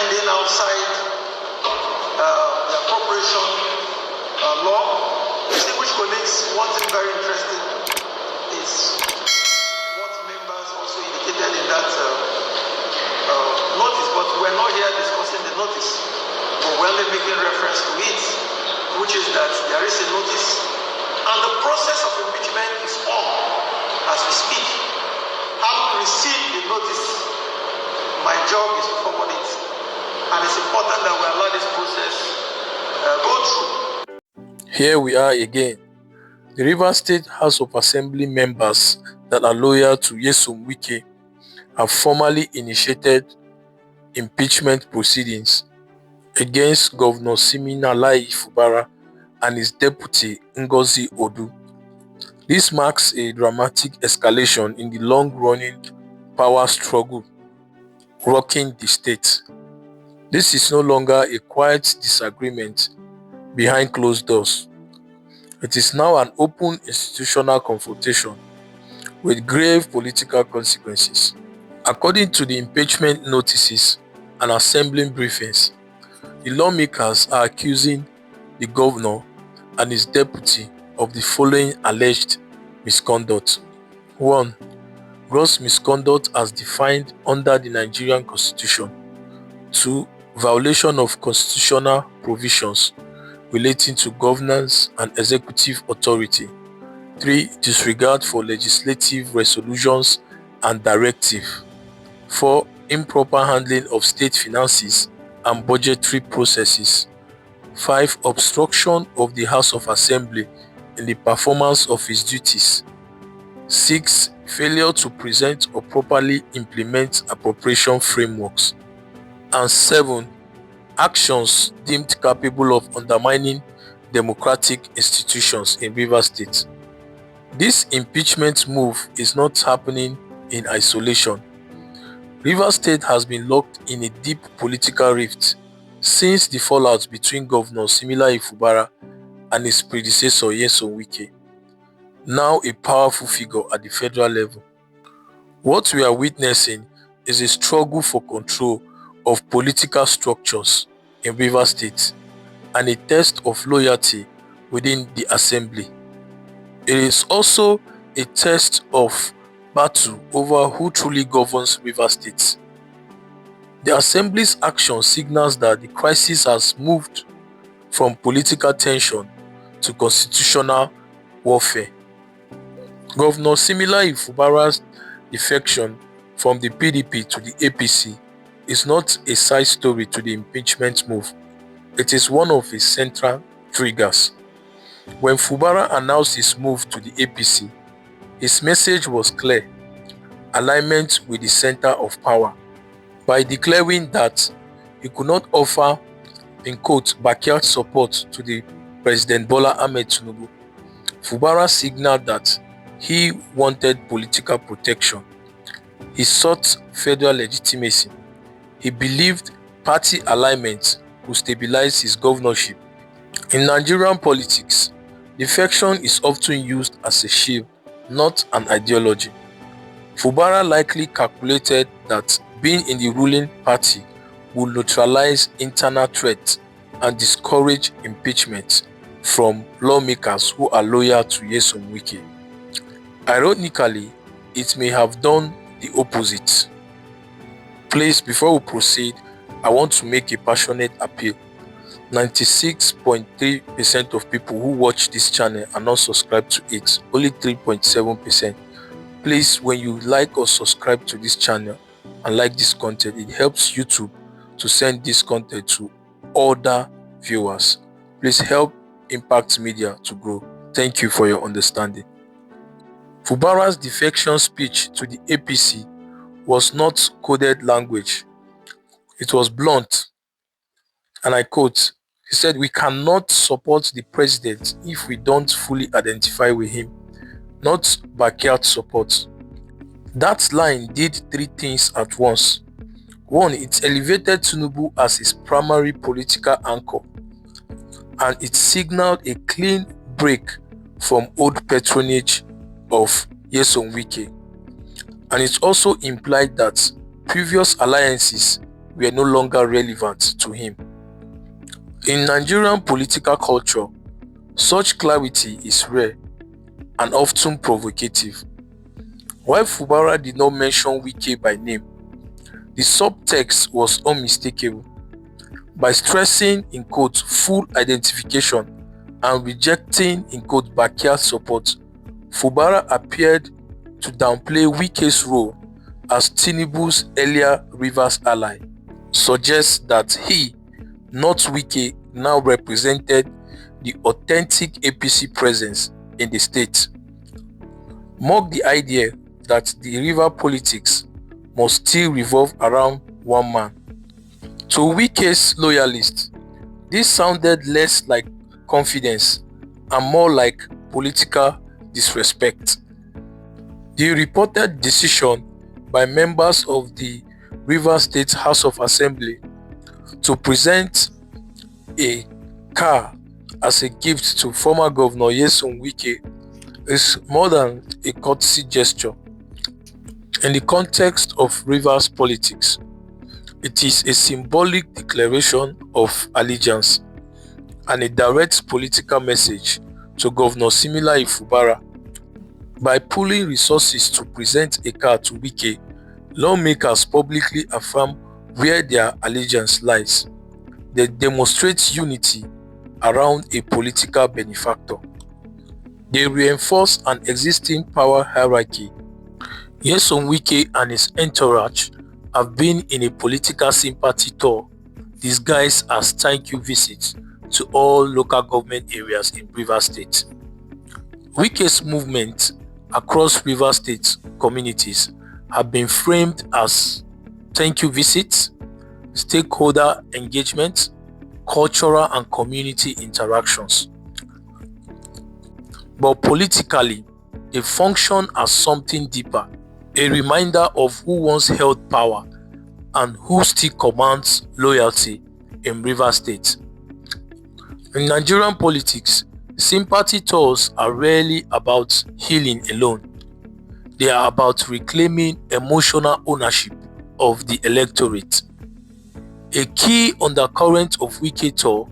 ending outside the appropriation law. Distinguished colleagues, one thing very interesting is what members also indicated in that notice, but we're not here discussing the notice, but we're only making reference to it, which is that there is a notice and the process of impeachment is on as we speak. Having received the notice, my job is to forward it, and it's important that we allow this process go through. Here we are again. The Rivers State House of Assembly members that are loyal to Nyesom Wike have formally initiated impeachment proceedings against Governor Siminalayi Fubara and his deputy Ngozi Odu. This marks a dramatic escalation in the long-running power struggle rocking the state. This is no longer a quiet disagreement behind closed doors. It is now an open institutional confrontation with grave political consequences. According to the impeachment notices and assembly briefings, the lawmakers are accusing the governor and his deputy of the following alleged misconduct. 1. Gross misconduct as defined under the Nigerian Constitution. 2. Violation of constitutional provisions relating to governance and executive authority. 3. Disregard for legislative resolutions and directives. 4. Improper handling of state finances and budgetary processes. 5. Obstruction of the House of Assembly in the performance of its duties. 6. Failure to present or properly implement appropriation frameworks. And 7. Actions deemed capable of undermining democratic institutions in Rivers State. This impeachment move is not happening in isolation. Rivers State has been locked in a deep political rift since the fallout between Governor Siminalayi Fubara and his predecessor Nyesom Wike, now a powerful figure at the federal level. What we are witnessing is a struggle for control of political structures in Rivers State and a test of loyalty within the assembly. It is also a test of battle over who truly governs Rivers State. The assembly's action signals that the crisis has moved from political tension to constitutional warfare. Governor Siminalayi Fubara's defection from the PDP to the APC is not a side story to the impeachment move. It is one of its central triggers. When Fubara announced his move to the APC, his message was clear: alignment with the center of power. By declaring that he could not offer, in quote, backyard support to the President Bola Ahmed Tinubu, Fubara signaled that he wanted political protection. He sought federal legitimacy. He believed party alignment would stabilize his governorship. In Nigerian politics, defection is often used as a shield, not an ideology. Fubara likely calculated that being in the ruling party would neutralize internal threats and discourage impeachment from lawmakers who are loyal to Nyesom Wike. Ironically, it may have done the opposite. Please, before we proceed, I want to make a passionate appeal. 96.3% of people who watch this channel are not subscribed to it, only 3.7%. Please, when you like or subscribe to this channel and like this content, it helps YouTube to send this content to other viewers. Please help Impact Media to grow. Thank you for your understanding. Fubara's defection speech to the APC was not coded language. It was blunt, and I quote, he said, "We cannot support the president if we don't fully identify with him, not backyard support." That line did three things at once. 1, it elevated Tinubu as his primary political anchor, and it signaled a clean break from old patronage of Nyesom Wike. And it also implied that previous alliances were no longer relevant to him. In Nigerian political culture, such clarity is rare and often provocative. While Fubara did not mention Wike by name, the subtext was unmistakable. By stressing in quotes full identification and rejecting in quotes backyard support, Fubara appeared to downplay Wike's role as Tinubu's earlier Rivers ally, suggests that he, not Wike, now represented the authentic APC presence in the state. Mocked the idea that the river politics must still revolve around one man. To Wike's loyalists, this sounded less like confidence and more like political disrespect. The reported decision by members of the Rivers State House of Assembly to present a car as a gift to former Governor Nyesom Wike is more than a courtesy gesture. In the context of Rivers politics, it is a symbolic declaration of allegiance and a direct political message to Governor Similayi Fubara. By pooling resources to present a car to Wike, lawmakers publicly affirm where their allegiance lies. They demonstrate unity around a political benefactor. They reinforce an existing power hierarchy. Nyesom Wike and his entourage have been in a political sympathy tour disguised as thank you visits to all local government areas in Rivers State. Wike's movement across Rivers State communities have been framed as thank you visits, stakeholder engagement, cultural and community interactions. But politically, they function as something deeper, a reminder of who once held power and who still commands loyalty in Rivers State. In Nigerian politics, sympathy tours are rarely about healing alone. They are about reclaiming emotional ownership of the electorate. A key undercurrent of Wike tour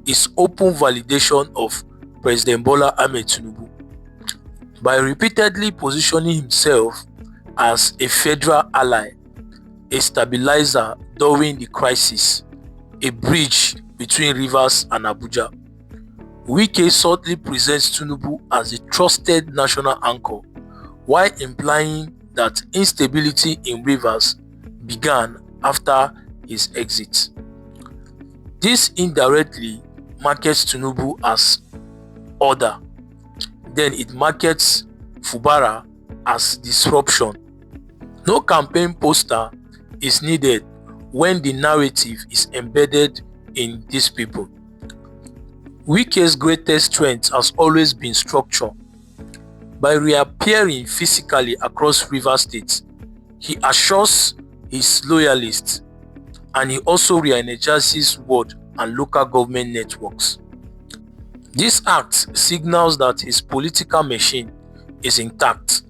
is open validation of President Bola Ahmed Tinubu. By repeatedly positioning himself as a federal ally, a stabilizer during the crisis, a bridge between Rivers and Abuja, Wike subtly presents Tinubu as a trusted national anchor, while implying that instability in Rivers began after his exit. This indirectly markets Tinubu as order, then it markets Fubara as disruption. No campaign poster is needed when the narrative is embedded in these people. Wike's greatest strength has always been structure. By reappearing physically across Rivers State, he assures his loyalists and he also re-energizes ward and local government networks. This act signals that his political machine is intact.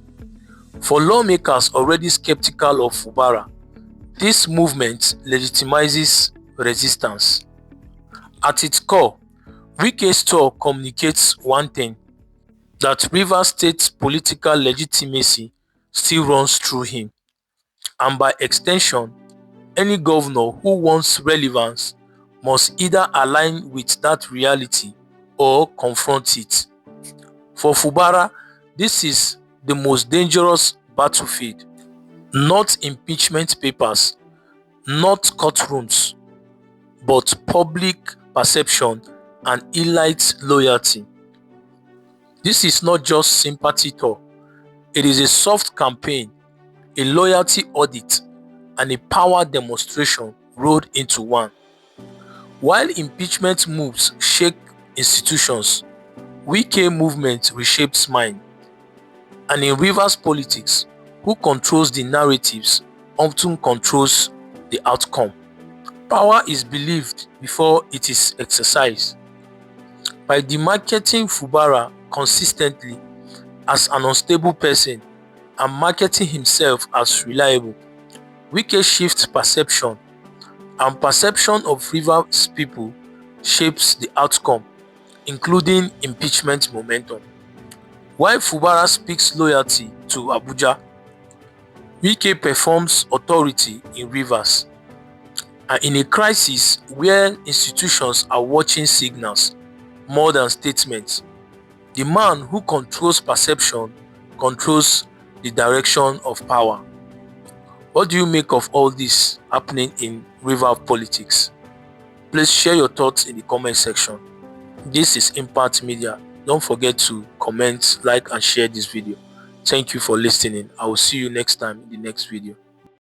For lawmakers already skeptical of Fubara, this movement legitimizes resistance. At its core, Wike's tour communicates one thing: that Rivers State's political legitimacy still runs through him, and by extension, any governor who wants relevance must either align with that reality or confront it. For Fubara, this is the most dangerous battlefield. Not impeachment papers, not courtrooms, but public perception and elite loyalty. This is not just sympathy tour, it is a soft campaign, a loyalty audit, and a power demonstration rolled into one. While impeachment moves shake institutions, Wike movement reshapes mind. And in Rivers politics, who controls the narratives often controls the outcome. Power is believed before it is exercised. By demarketing Fubara consistently as an unstable person and marketing himself as reliable, Wike shifts perception. And perception of Rivers people shapes the outcome, including impeachment momentum. While Fubara speaks loyalty to Abuja, Wike performs authority in Rivers. And in a crisis where institutions are watching signals more than statements, the man who controls perception controls the direction of power. What do you make of all this happening in river politics? Please share your thoughts in the comment section. This is Impact Media. Don't forget to comment, like, and share this video. Thank you for listening. I will see you next time in the next video.